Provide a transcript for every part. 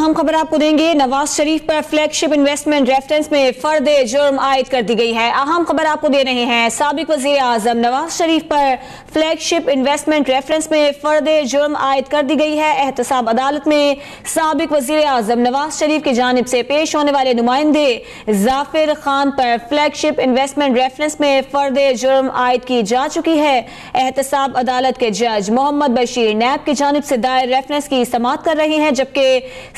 हम खबर आपको देंगे। नवाज शरीफ पर फ्लैगशिप इन्वेस्टमेंट रेफरेंस में फर्द जुर्म आयद कर दी गई है। अहम खबर आपको दे रहे हैं। साबिक वजीर आजम नवाज शरीफ पर फ्लैगशिप इन्वेस्टमेंट रेफरेंस में फर्द जुर्म आयद कर दी गई है। एहतसाब अदालत में साबिक वजीर आजम नवाज शरीफ की जानिब से पेश होने वाले नुमाइंदे जाफिर खान पर फ्लैगशिप इन्वेस्टमेंट रेफरेंस में फर्द जुर्म आयद की जा चुकी है। एहतसाब अदालत के जज मोहम्मद बशीर नैब की जानिब से दायर रेफरेंस की समाअत कर रहे हैं, जबकि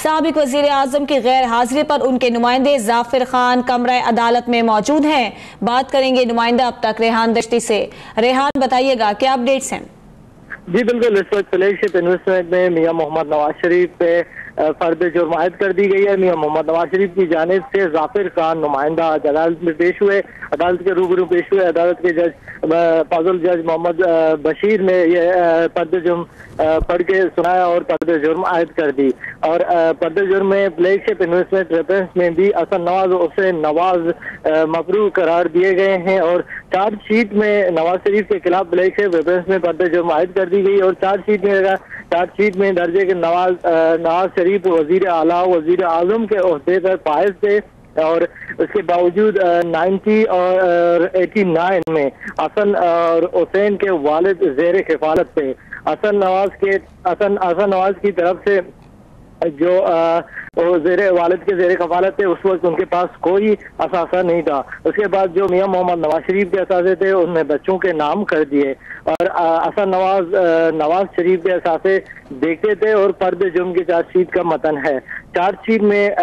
साबिक वजीर आजम की गैर हाजिरी पर उनके नुमाइंदे जाफिर खान कमरा अदालत में मौजूद हैं। बात करेंगे नुमाइंदा अब तक रेहान दश्ती से। रेहान, बताइएगा क्या अपडेट्स हैं? जी बिल्कुल, इस वक्त फ्लैगशिप इन्वेस्टमेंट में मियां मोहम्मद नवाज शरीफ पे फर्द जुर्म आयद कर दी गई है। मियां मोहम्मद नवाज शरीफ की जानिब से जाफिर खान नुमाइंदा अदालत में पेश हुए, अदालत के रूबरू पेश हुए। अदालत के जज फाजुल जज मोहम्मद बशीर ने यह फर्द जुर्म पढ़ के सुनाया और फर्द जुर्म आयद कर दी। और फर्द जुर्म में फ्लैगशिप इन्वेस्टमेंट रेफरेंस में भी असन नवाज हुसैन नवाज मफरू करार दिए गए हैं। और चार्जशीट में नवाज शरीफ के खिलाफ फ्लैगशिप रेफरेंस में फर्द जुर्म आयद कर दी गई। और चार्जशीट में दर्जे के नवाज शरीफ वजीर आला वजीर आजम के ओहदे पर फायज थे और उसके बावजूद 90 और 89 में हसन और हुसैन के वालिद जेर किफालत थे। हसन नवाज की तरफ से जो वालिद के जेर कफालत थे, उस वक्त उनके पास कोई असासा नहीं था। उसके बाद जो मियां मोहम्मद नवाज शरीफ के असासे थे उनमें बच्चों के नाम कर दिए और हसन नवाज शरीफ के असासे देखते थे। और फर्द जुर्म की चार्जशीट का मतन है। चार्जशीट में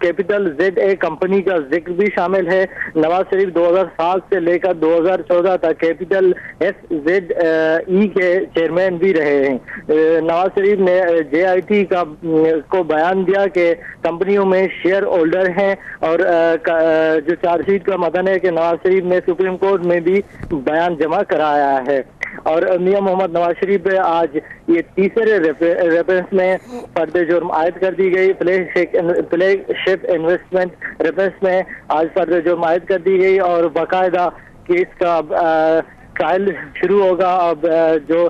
कैपिटल ZA कंपनी का जिक्र भी शामिल है। नवाज शरीफ 2007 से लेकर 2014 तक कैपिटल SZE के चेयरमैन भी रहे हैं। नवाज शरीफ ने JIT को बयान दिया कि कंपनियों में शेयर होल्डर हैं। और जो चार्जशीट का मतन है कि नवाज शरीफ ने सुप्रीम कोर्ट में भी बयान जमा कराया है। और मियां मोहम्मद नवाज शरीफ पे आज ये तीसरे रेफरेंस में फर्द जुर्म आयद कर दी गई। फ्लैगशिप इन्वेस्टमेंट रेफरेंस में आज फर्द जुर्म आयद कर दी गई और बाकायदा केस का ट्रायल शुरू होगा। अब जो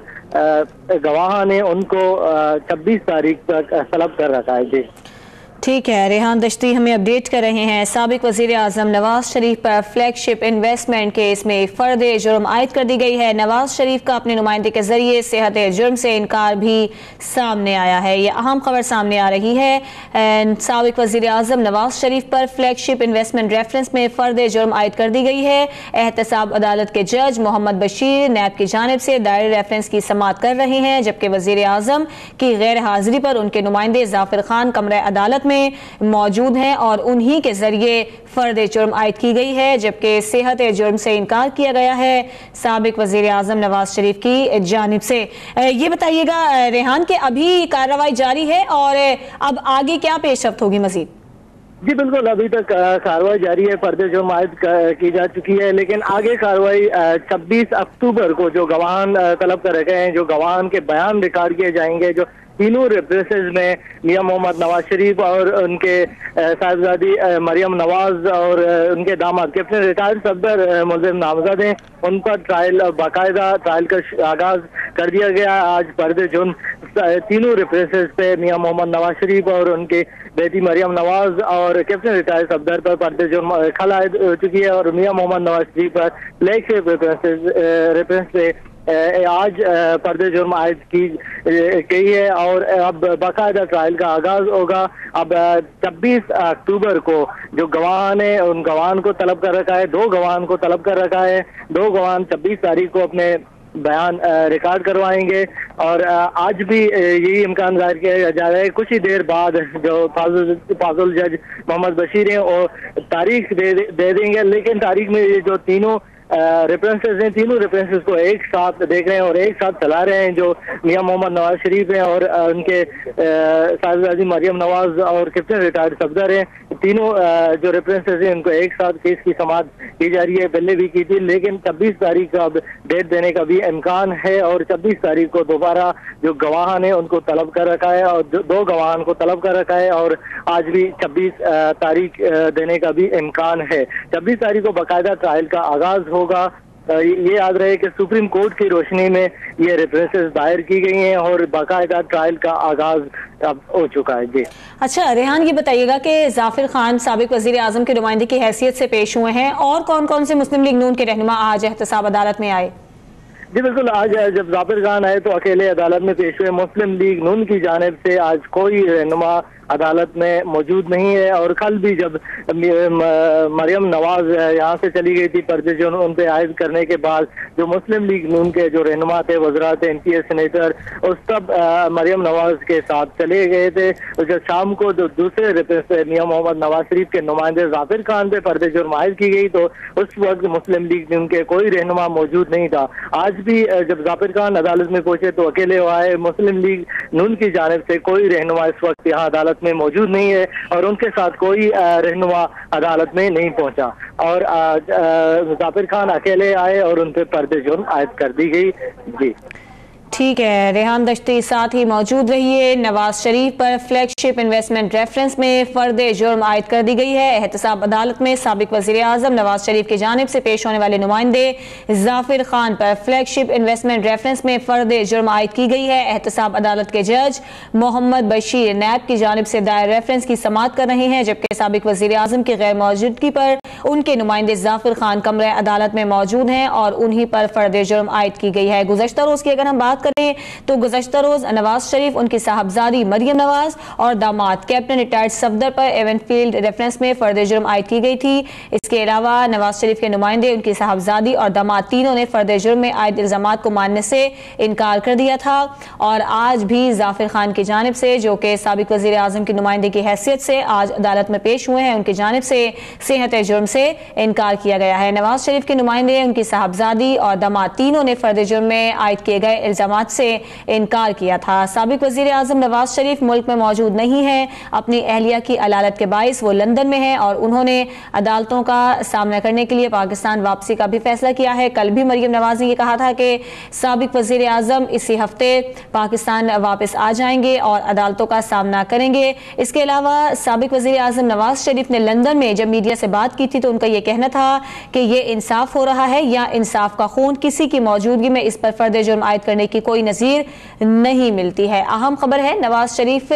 गवाह ने उनको 26 तारीख तक तलब कर रखा है। जी ठीक है, रेहान दश्ती हमें अपडेट कर रहे हैं। साबिक वजीर आजम नवाज शरीफ पर फ्लैगशिप इन्वेस्टमेंट केस में फर्द जुर्म आयद कर दी गई है। नवाज शरीफ का अपने नुमाइंदे के जरिए सेहत जुर्म से इनकार भी सामने आया है। ये अहम खबर सामने आ रही है। साबिक वजीर आजम नवाज शरीफ पर फ्लैगशिप इन्वेस्टमेंट रेफरेंस में फर्द जुर्म आयद कर दी गई है। एहतसाब अदालत के जज मोहम्मद बशीर नैब की जानिब से दायर रेफरेंस की समाअत कर रहे हैं, जबकि वजीर आजम की गैर हाजिरी पर उनके नुमाइंदे जाफिर खान कमरा अदालत में मौजूद हैं और उन्हीं के जरिए फर्द जुर्म आयद की गई है, जबकि सेहत जुर्म से इनकार किया गया है साबिक वजीर आजम नवाज शरीफ की जानिब से। ये बताइएगा रेहान कि अभी कार्रवाई जारी है और अब आगे क्या पेशरफ्त होगी मजीद? जी बिल्कुल, अभी तक कार्रवाई जारी है। फर्द जुर्म आयद की जा चुकी है, लेकिन आगे कार्रवाई 26 अक्टूबर को जो गवाहान तलब कर रखे हैं, जो गवाहान के बयान रिकॉर्ड किए जाएंगे, जो तीनों रेफरेंसेस में मियां मोहम्मद नवाज शरीफ और उनके साहिबजादी मरियम नवाज और उनके दामाद कैप्टन रिटायर्ड सफदर मुलजिम नामजद हैं, उन पर बाकायदा ट्रायल का आगाज कर दिया गया। आज फर्द जुर्म तीनों रेफरेंसेस पे मियां मोहम्मद नवाज शरीफ और उनके बेटी मरियम नवाज और कैप्टन रिटायर्ड सफदर पर फर्द जुर्म खल आयद हो चुकी है। और मियां मोहम्मद नवाज शरीफ पर फ्लैगशिप रेफरेंस पे आज फर्द जुर्म आयद की गई है और अब बाकायदा ट्रायल का आगाज होगा। अब 26 अक्टूबर को जो गवाहान है उन गवाहान को तलब कर रखा है, 2 गवाहान को तलब कर रखा है। 2 गवाहान 26 तारीख को अपने बयान रिकॉर्ड करवाएंगे और आज भी यही इम्कान जाहिर किया जा रहा है कुछ ही देर बाद जो फाजुल जज मोहम्मद बशीर हैं और तारीख दे देंगे। लेकिन तारीख में ये जो तीनों रेफरेंसेस हैं, तीनों रेफरेंसेस को एक साथ देख रहे हैं और एक साथ चला रहे हैं। जो मियां मोहम्मद नवाज शरीफ हैं और उनके साहिबजादी मरियम नवाज और कैप्टन रिटायर्ड सफदर हैं, तीनों जो रेफरेंसेस हैं उनको एक साथ केस की समाअत की जा रही है। पहले भी की थी, लेकिन 26 तारीख का अब डेट देने का भी इम्कान है और 26 तारीख को दोबारा जो गवाहान है उनको तलब कर रखा है और 2 गवाहान को तलब कर रखा है और आज भी 26 तारीख देने का भी इम्कान है। 26 तारीख को बाकायदा ट्रायल का आगाज होगा ये याद रहे कि सुप्रीम कोर्ट की रोशनी में ये रेफरेंसेस दायर की गई हैं और बाकायदा ट्रायल का आगाज अब हो चुका है। जी अच्छा रेहान, ये बताइएगा कि जाफिर खान साबिक वजीर आजम के नुमाइंदे की हैसियत से पेश हुए हैं और कौन कौन से मुस्लिम लीग नून के रहनुमा आज एहतसाब अदालत में आए? जी बिल्कुल, आज जब जाफिर खान आए तो अकेले अदालत में पेश हुए। मुस्लिम लीग नून की जानिब से आज कोई रहनुमा अदालत में मौजूद नहीं है और कल भी जब मरियम नवाज यहाँ से चली गई थी पर्दे जो उन पे आयद करने के बाद, जो मुस्लिम लीग नून के जो रहनुमा थे, वज़रा थे, MPA सेनेटर, उस सब मरियम नवाज के साथ चले गए थे। जब शाम को जो दूसरे मियां मोहम्मद नवाज शरीफ के नुमाइंदे जाफिर खान पे पर्दे जुर्म आयद की गई तो उस वक्त मुस्लिम लीग नून के कोई रहनुमा मौजूद नहीं था। आज भी जब जाफिर खान अदालत में पहुंचे तो अकेले आए। मुस्लिम लीग नून की जानिब से कोई रहनुमा इस वक्त यहाँ अदालत में मौजूद नहीं है और उनके साथ कोई रहनुमा अदालत में नहीं पहुंचा और जाफिर खान अकेले आए और उन पर पर्दे जुर्म आयद कर दी गई। जी ठीक है, रेहान दश्ती साथ ही मौजूद रहिए। नवाज शरीफ पर फ्लैगशिप इन्वेस्टमेंट रेफरेंस में फर्द जुर्म आयद कर दी गई है। एहतसाब अदालत में साबिक वजीर आजम नवाज शरीफ की जानिब से पेश होने वाले नुमाइंदे जाफिर खान पर फ्लैगशिप इन्वेस्टमेंट रेफरेंस में फर्द जुर्म आयद की गई है। एहतसाब अदालत के जज मोहम्मद बशीर नैब की जानिब से दायर रेफरेंस की समाअत कर रहे हैं, जबकि साबिक वजीर आजम की गैर मौजूदगी पर उनके नुमाइंदे जाफिर खान कमरे अदालत में मौजूद हैं और उन्हीं पर फर्द जुर्म आयद की गई है। गुज़श्ता रोज की अगर हम बात करें तो गुज़श्ता रोज नवाज शरीफ, उनकी साहबजादी मरियम नवाज और दामाद कैप्टन रिटायर्ड सफदर पर एवनफील्ड रेफरेंस में फर्द जुर्म आयद की गई थी। इसके अलावा नवाज शरीफ के नुमाइंदे, उनकी साहबजादी और दामाद तीनों ने फर्द जुर्म में आयद इल्जामात को मानने से इनकार कर दिया था और आज भी जाफिर खान की जानिब से, जो कि साबिक वजीर आजम की नुमाइंदे की हैसियत से आज अदालत में पेश हुए हैं, उनकी जानिब से सेहत जुर्म से इनकार किया गया है। नवाज शरीफ के नुमाइंदे, उनकी साहबजादी और दामाद तीनों ने फर्द जुर्म में आयद किए गए इल्जामात से इनकार किया था। साबिक वजीर आजम नवाज शरीफ मुल्क में मौजूद नहीं है। अपनी अहलिया की अलालत के बाइस वो लंदन में है और उन्होंने अदालतों का सामना करने के लिए पाकिस्तान वापसी का भी फैसला किया है। कल भी मरियम नवाज ने ये कहा था कि साबिक वजीर आजम इसी हफ्ते पाकिस्तान वापस आ जाएंगे और अदालतों का सामना करेंगे। इसके अलावा साबिक वजीर आजम नवाज शरीफ ने लंदन में जब मीडिया से बात की थी तो उनका यह कहना था कि ये इंसाफ हो रहा है या इंसाफ का खून, किसी की मौजूदगी में इस पर फर्द जुर्म आयद करने की कोई नज़ीर नहीं मिलती है। अहम खबर है, नवाज शरीफ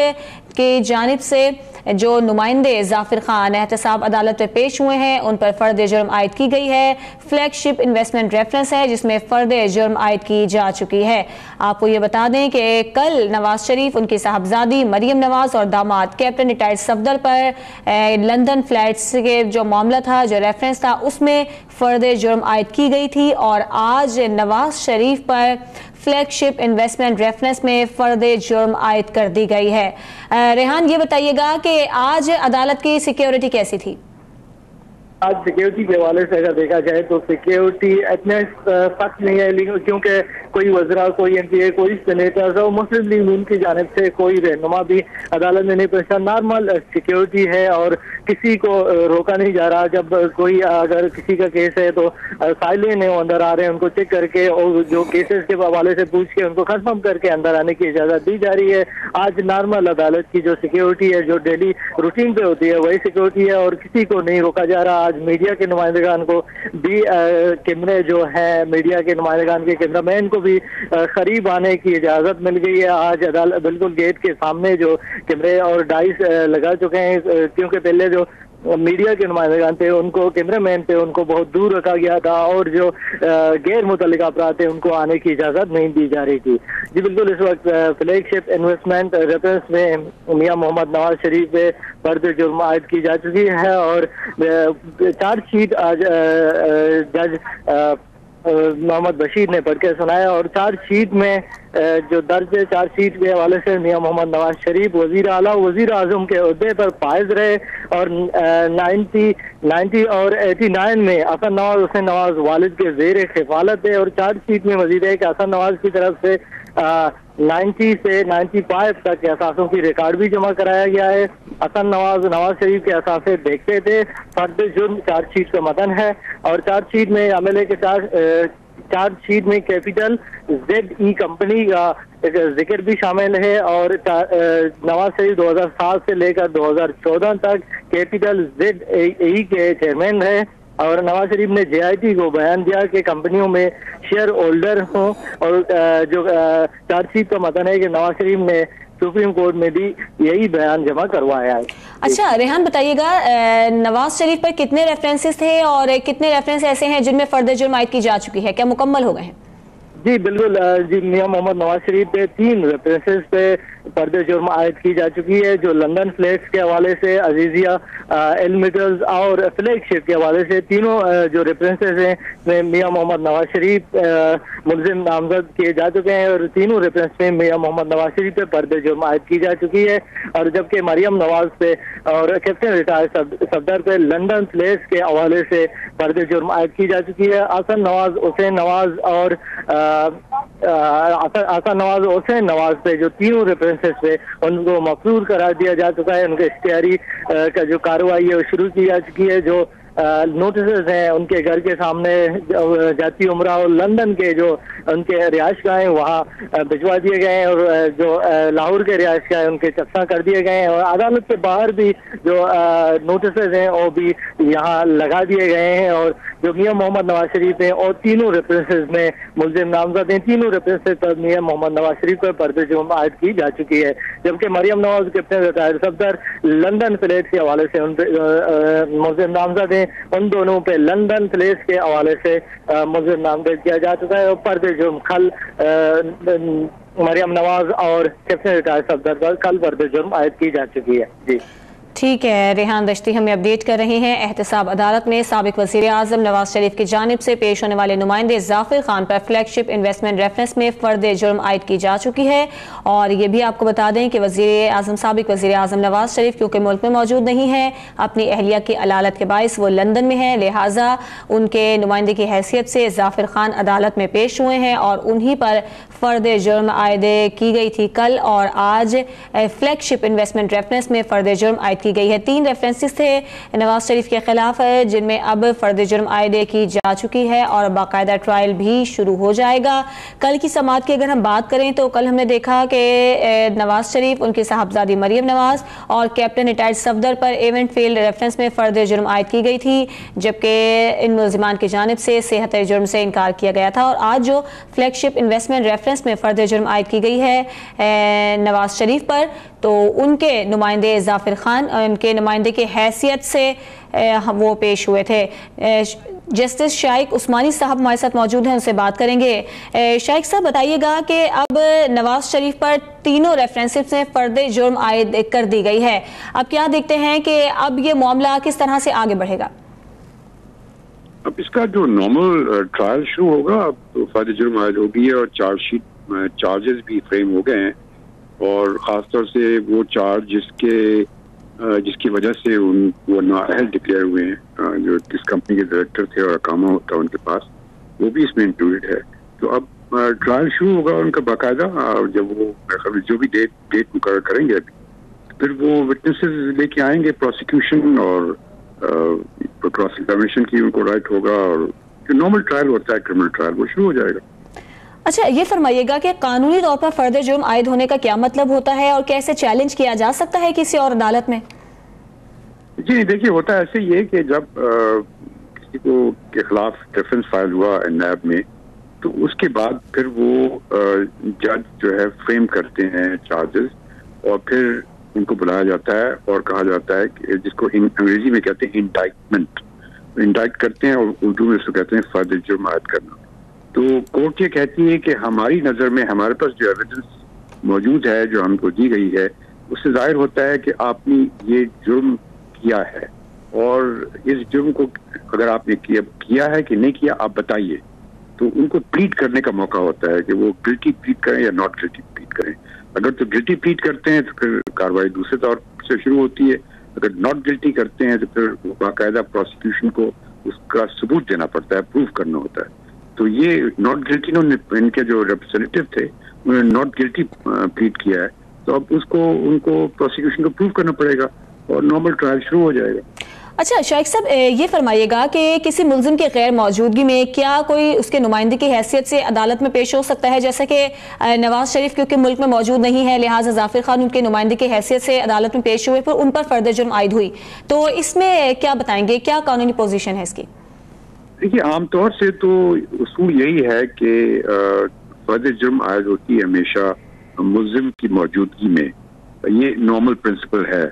के जानिब से जो नुमाइंदे जाफिर खान एहतसाब अदालत में पेश हुए हैं उन पर फर्द जुर्म आयद की गई है। फ्लैगशिप इन्वेस्टमेंट रेफरेंस है जिसमें फर्द जुर्म आयद की जा चुकी है। आपको ये बता दें कि कल नवाज शरीफ, उनकी साहबजादी मरियम नवाज और दामाद कैप्टन रिटायर्ड सफदर पर लंदन फ्लैट्स के जो मामला था, जो रेफरेंस था, उसमें फर्द जुर्म आयद की गई थी और आज नवाज शरीफ पर फ्लैगशिप इन्वेस्टमेंट रेफरेंस में फर्द जुर्म आयद कर दी गई है। रेहान, ये बताइएगा कि आज अदालत की सिक्योरिटी कैसी थी? आज सिक्योरिटी के हवाले से अगर देखा जाए तो सिक्योरिटी इतने सख्त नहीं है, लेकिन क्योंकि कोई वज़रा, कोई MPA, कोई सेनेटर और मुस्लिम लीग नून की जानिब से कोई रहनुमा भी अदालत में नहीं पहुंचा। नॉर्मल सिक्योरिटी है और किसी को रोका नहीं जा रहा। जब कोई अगर किसी का केस है तो साइलें है, वो अंदर आ रहे हैं, उनको चेक करके और जो केसेस के हवाले से पूछ के उनको कंफर्म करके अंदर आने की इजाज़त दी जा रही है। आज नॉर्मल अदालत की जो सिक्योरिटी है, जो डेली रूटीन पे होती है, वही सिक्योरिटी है और किसी को नहीं रोका जा रहा। आज मीडिया के नुमाइंदगान को भी कैमरे जो है, मीडिया के नुमाइंदगान के कैमरामैन को भी करीब आने की इजाज़त मिल गई है। आज अदालत बिल्कुल गेट के सामने जो कैमरे और डाइस लगा चुके हैं, क्योंकि पहले जो मीडिया के नुमाइंदगान थे उनको, कैमरामैन थे, उनको बहुत दूर रखा गया था और जो गैर मुतल्लिका अफराद थे उनको आने की इजाज़त नहीं दी जा रही थी। जी बिल्कुल, इस वक्त फ्लैगशिप इन्वेस्टमेंट रेफरेंस में मियां मोहम्मद नवाज शरीफ पे फर्द जुर्म आयद की जा चुकी है और चार्जशीट आज जज मोहम्मद बशीर ने पढ़ के सुनाया और चार्जशीट में जो दर्ज है, चार्जशीट के हवाले से मियां मोहम्मद नवाज शरीफ वजीर आला वजीर आजम के ओहदे पर फायज रहे और 90 और 89 में हसन नवाज, हुसैन नवाज वालिद के जेर खिफालत है और चार्जशीट में मजीद है कि हसन नवाज की तरफ से 90 से 95 तक के असासों की रिकॉर्ड भी जमा कराया गया है। हसन नवाज शरीफ के असासे देखते थे। फर्द जुर्म चार्जशीट का मतन है और चार्जशीट में अमले के चार्जशीट में कैपिटल ZE कंपनी का एक जिक्र भी शामिल है और नवाज शरीफ 2007 से लेकर 2014 तक कैपिटल ZE के चेयरमैन रहे। और नवाज शरीफ ने JIT को बयान दिया कि कंपनियों में शेयर होल्डर हों, और जो चार्जशीट का मतन है कि नवाज शरीफ ने सुप्रीम कोर्ट में भी यही बयान जमा करवाया है। अच्छा रेहान, बताइएगा नवाज शरीफ पर कितने रेफरेंसेस थे और कितने रेफरेंस ऐसे हैं जिनमें फर्द जुर्म आयद की जा चुकी है, क्या मुकम्मल हो गए हैं? जी बिल्कुल जी, मियां मोहम्मद नवाज शरीफ पे 3 रेफरेंसेस पे पर्दे जुर्म आयद की जा चुकी है, जो लंदन फ्लैट्स के हवाले से, अजीजिया एलमिटल्स और फ्लैगशिप के हवाले से तीनों जो रेफरेंसेस हैं मियां मोहम्मद नवाज शरीफ मुलजिम नामजद किए जा चुके हैं, और तीनों रेफरेंस में मियां मोहम्मद नवाज शरीफ पे पर्दे जुर्म आयद की जा चुकी है। और जबकि मरियम नवाज पे और कैप्टन रिटायर्ड सफदर पे लंदन फ्लैट्स के हवाले से पर्दे जुर्म आयद की जा चुकी है। आसन नवाज, हुसैन नवाज और आसन नवाज, हुसैन नवाज पे जो तीनों रेफरेंसेस पे उनको मफरूर करार दिया जा चुका है। उनके इख्तियारी का जो कार्रवाई है वो शुरू की जा चुकी है। जो नोटिस हैं उनके घर के सामने जाती उमरा और लंदन के जो उनके रिहायशगाह हैं वहाँ भिजवा दिए गए हैं, और जो लाहौर के रिहायशगाह हैं उनके चकसा कर दिए गए हैं, और अदालत के बाहर भी जो नोटिस हैं वो भी यहाँ लगा दिए गए हैं। और जो मियां मोहम्मद नवाज शरीफ हैं और तीनों रेफरेंसेस में मुलजिम नामजद हैं, तीनों रेफरेंसेस पर मियां मोहम्मद नवाज शरीफ पर पर्दे जुर्म आयद की जा चुकी है। जबकि Maryam Nawaz, captain retired Safdar, London flat के हवाले से उन मुलजिम नामजद हैं, उन दोनों पे लंदन फ्लैट्स के हवाले से मुलजिम नामजद किया जा चुका है, और पर्दे जुर्म कल मरियम नवाज और कैप्टन रिटायर्ड सफदर पर कल पर्दे जुर्म आयद की जा चुकी है। जी ठीक है, रेहान दश्ती हमें अपडेट कर रहे हैं। एहतसाब अदालत में साबिक वज़ीर आज़म नवाज शरीफ की जानिब से पेश होने वाले नुमाइंदे जाफिर खान पर फ्लैगशिप इन्वेस्टमेंट रेफरेंस में फ़र्द जुर्म आयद की जा चुकी है। और ये भी आपको बता दें कि वज़ीर आज़म, साबिक वज़ीर आज़म नवाज शरीफ क्योंकि मुल्क में मौजूद नहीं है, अपनी अहलिया की अलालत के बाइस वो लंदन में है, लिहाजा उनके नुमाइंदे की हैसियत से जाफिर खान अदालत में पेश हुए हैं और उन्हीं पर फ़र्द जुर्म आयद की गई थी कल, और आज फ्लैगशिप इन्वेस्टमेंट रेफरेंस में फ़र्द जुर्म आयद की गई है। 3 रेफरेंसेस थे नवाज शरीफ के खिलाफ जिनमें अब फर्द जुर्म आयद की जा चुकी है और बाकायदा ट्रायल भी शुरू हो जाएगा। कल की समाअत की अगर हम बात करें तो कल हमने देखा कि नवाज शरीफ, उनकी साहबजादी मरियम नवाज और कैप्टन रिटायर्ड सफदर पर इवेंट फील्ड रेफरेंस में फर्द जुर्म आयद की गई थी, जबकि इन मुलजिमान की जानिब से सेहत जुर्म से इनकार किया गया था। और आज जो फ्लैगशिप इन्वेस्टमेंट रेफरेंस में फर्द जुर्म आयद की गई है नवाज शरीफ पर, तो उनके नुमाइंदे जाफिर खान उनके नुमाइंदे की हैसियत से वो पेश हुए थे। जस्टिस शाइक उस्मानी साहब हमारे साथ मौजूद हैं, उनसे बात करेंगे। शाइक साहब बताइएगा कि अब नवाज शरीफ पर तीनों रेफरेंसेस में फर्द जुर्म आयद कर दी गई है, अब क्या देखते हैं कि अब ये मामला किस तरह से आगे बढ़ेगा? अब इसका जो नॉर्मल ट्रायल शुरू होगा, अब तो फर्द जुर्म आयद होगी और चार्जेस भी फ्रेम हो गए हैं, और ख़ासतौर से वो चार्ज जिसकी वजह से वो नाअहल डिक्लेयर हुए हैं, जो जिस कंपनी के डायरेक्टर थे और अकामा होता उनके पास, वो भी इसमें इंक्लूडेड है। तो अब ट्रायल शुरू होगा उनका बाकायदा, जब वो जो भी डेट मुकर्रर करेंगे फिर वो विटनेसेस लेके आएंगे प्रोसिक्यूशन, और क्रॉस एग्जामिनेशन की उनको राइट होगा, और जो नॉर्मल ट्रायल होता है क्रिमिनल ट्रायल वो शुरू हो जाएगा। अच्छा, ये फरमाइएगा कि कानूनी तौर पर फर्द जुर्म आयद होने का क्या मतलब होता है और कैसे चैलेंज किया जा सकता है किसी और अदालत में? जी देखिए, होता है ऐसे ही है कि जब किसी को के खिलाफ रेफरेंस फाइल हुआ नैब में, तो उसके बाद फिर वो जज जो है फ्रेम करते हैं चार्जेस, और फिर उनको बुलाया जाता है और कहा जाता है कि जिसको अंग्रेजी में कहते हैं इंडाइट करते हैं, और उर्दू में उसको कहते हैं फर्द जुर्म आयद करना। तो कोर्ट ये कहती है कि हमारी नज़र में हमारे पास जो एविडेंस मौजूद है, जो हमको दी गई है, उससे जाहिर होता है कि आपने ये जुर्म किया है, और इस जुर्म को अगर आपने किया है कि नहीं किया आप बताइए। तो उनको प्लीड करने का मौका होता है कि वो गिल्टी प्लीड करें या नॉट गिल्टी प्लीड करें। अगर तो गिल्टी प्लीड करते हैं तो फिर कार्रवाई दूसरे तौर से शुरू होती है, अगर नॉट गिल्टी करते हैं तो फिर बाकायदा प्रोसिक्यूशन को उसका सबूत देना पड़ता है, प्रूव करना होता है। तो ये नॉट गिल्टी इनके जो रिप्रेजेंटेटिव थे उन्होंने नॉट गिल्टी प्लीड किया है, तो अब उनको प्रोसिक्यूशन को प्रूव करना पड़ेगा और नॉर्मल ट्रायल शुरू हो जाएगा। अच्छा शाइक साहब, ये फरमाइएगा कि किसी मुल्जिम की गैर मौजूदगी में क्या कोई उसके नुमाइंदे की हैसियत से अदालत में पेश हो सकता है? जैसे कि नवाज शरीफ क्योंकि मुल्क में मौजूद नहीं है, लिहाजा जाफिर खान उनके नुमाइंदे की हैसियत से अदालत में पेश हुए, फिर उन पर फर्द जुर्म आयद हुई, तो इसमें क्या बताएंगे, क्या कानूनी पोजीशन है इसकी? देखिए, आमतौर से तो उसूल यही है कि फर्द जुर्म आयद होती है हमेशा मुल्जिम की मौजूदगी में, ये नॉर्मल प्रिंसिपल है।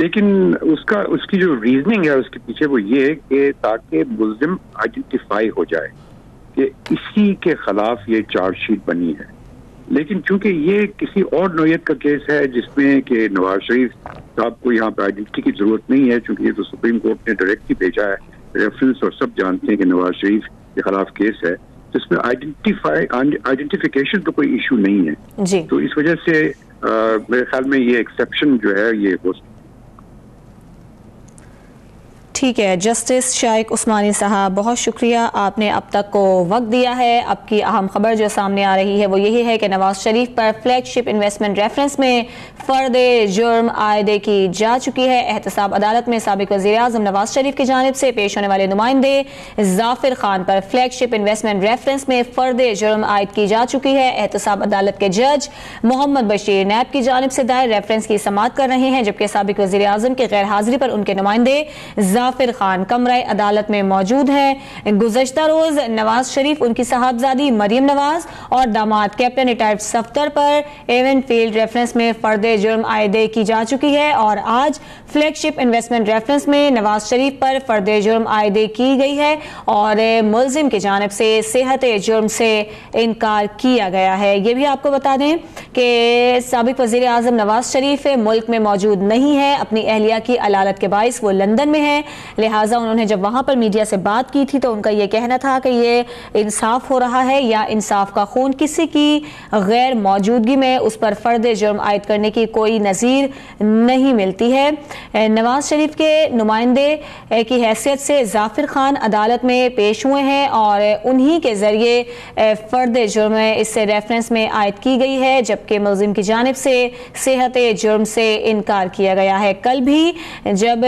लेकिन उसकी जो रीजनिंग है उसके पीछे वो ये कि ताकि मुल्जिम आइडेंटिफाई हो जाए कि इसी के खिलाफ ये चार्जशीट बनी है। लेकिन चूंकि ये किसी और नौयत का केस है जिसमें कि नवाज शरीफ साहब को यहाँ पर आइडेंटिटी की जरूरत नहीं है, चूंकि ये तो सुप्रीम कोर्ट ने डायरेक्ट ही भेजा है रेफरेंस, और सब जानते हैं कि नवाज शरीफ के खिलाफ केस है, तो इसमें आइडेंटिफिकेशन तो कोई इशू नहीं है जी। तो इस वजह से मेरे ख्याल में ये एक्सेप्शन जो है ये हो। ठीक है, जस्टिस शाइक उस्मानी साहब, बहुत शुक्रिया, आपने अब तक को वक्त दिया है। अब की अहम खबर जो सामने आ रही है वो यही है कि नवाज शरीफ पर फ्लैगशिप इन्वेस्टमेंट रेफरेंस में फर्द जुर्म आयदे की जा चुकी है। एहतसाब अदालत में साबिक वज़ीर आज़म नवाज शरीफ की जानिब से पेश होने वाले नुमाइंदे जाफिर खान पर फ्लैगशिप इन्वेस्टमेंट रेफरेंस में फर्द जुर्म आयद की जा चुकी है। एहतसाब अदालत के जज मोहम्मद बशीर नैब की जानिब से दायर रेफरेंस की समाअत कर रहे हैं, जबकि साबिक वज़ीर आज़म की गैर हाजिरी पर उनके नुमाइंदे जाफिर खान कमरे अदालत में मौजूद हैं। गुज़श्ता रोज नवाज शरीफ, उनकी साहबजादी मरियम नवाज और दामाद कैप्टन रिटायर्ड सफ्तर पर एवन फील्ड रेफरेंस में फर्द जुर्म आयदे की जा चुकी है और आज फ्लैगशिप इन्वेस्टमेंट रेफरेंस में नवाज शरीफ पर फर्द जुर्म आयदे की गई है और मुल्जिम की जानिब से सेहत जुर्म से इनकार किया गया है। ये भी आपको बता दें कि साबिक वज़ीर आज़म नवाज शरीफ मुल्क में मौजूद नहीं है, अपनी अहलिया की अलालत के बाइस वो लंदन में है, लिहाजा उन्होंने जब वहां पर मीडिया से बात की थी तो उनका यह कहना था कि ये इंसाफ हो रहा है या इंसाफ का खून, किसी की गैर मौजूदगी में उस पर फर्द जुर्म आयद करने की कोई नज़ीर नहीं मिलती है। नवाज शरीफ के नुमाइंदे की हैसियत से जाफिर खान अदालत में पेश हुए हैं और उन्हीं के जरिए फर्द जुर्म इससे रेफरेंस में आयद की गई है, जबकि मुल्जिम की जानिब से सेहत जुर्म से इनकार किया गया है। कल भी जब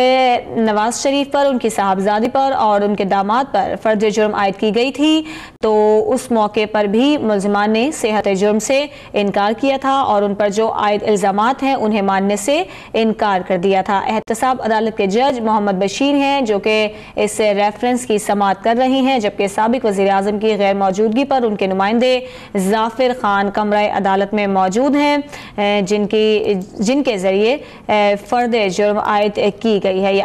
नवाज शरीफ पर, उनकी साहबजादी पर और उनके दामाद पर फर्द जुर्म आयद की गई थी तो उस मौके पर भी मुल्जिमान ने सेहत जुर्म से इनकार किया था और उन पर जो आयद इल्जामात हैं उन्हें मानने से इनकार कर दिया था। एहतसाब अदालत के जज मोहम्मद बशीर हैं जो कि इस रेफरेंस की समाअत कर रही हैं, जबकि साबिक वज़ीर आज़म की गैर मौजूदगी पर उनके नुमाइंदे जाफिर खान कमरे अदालत में मौजूद हैं जिनके जरिए फर्द जुर्म आयद की गई है।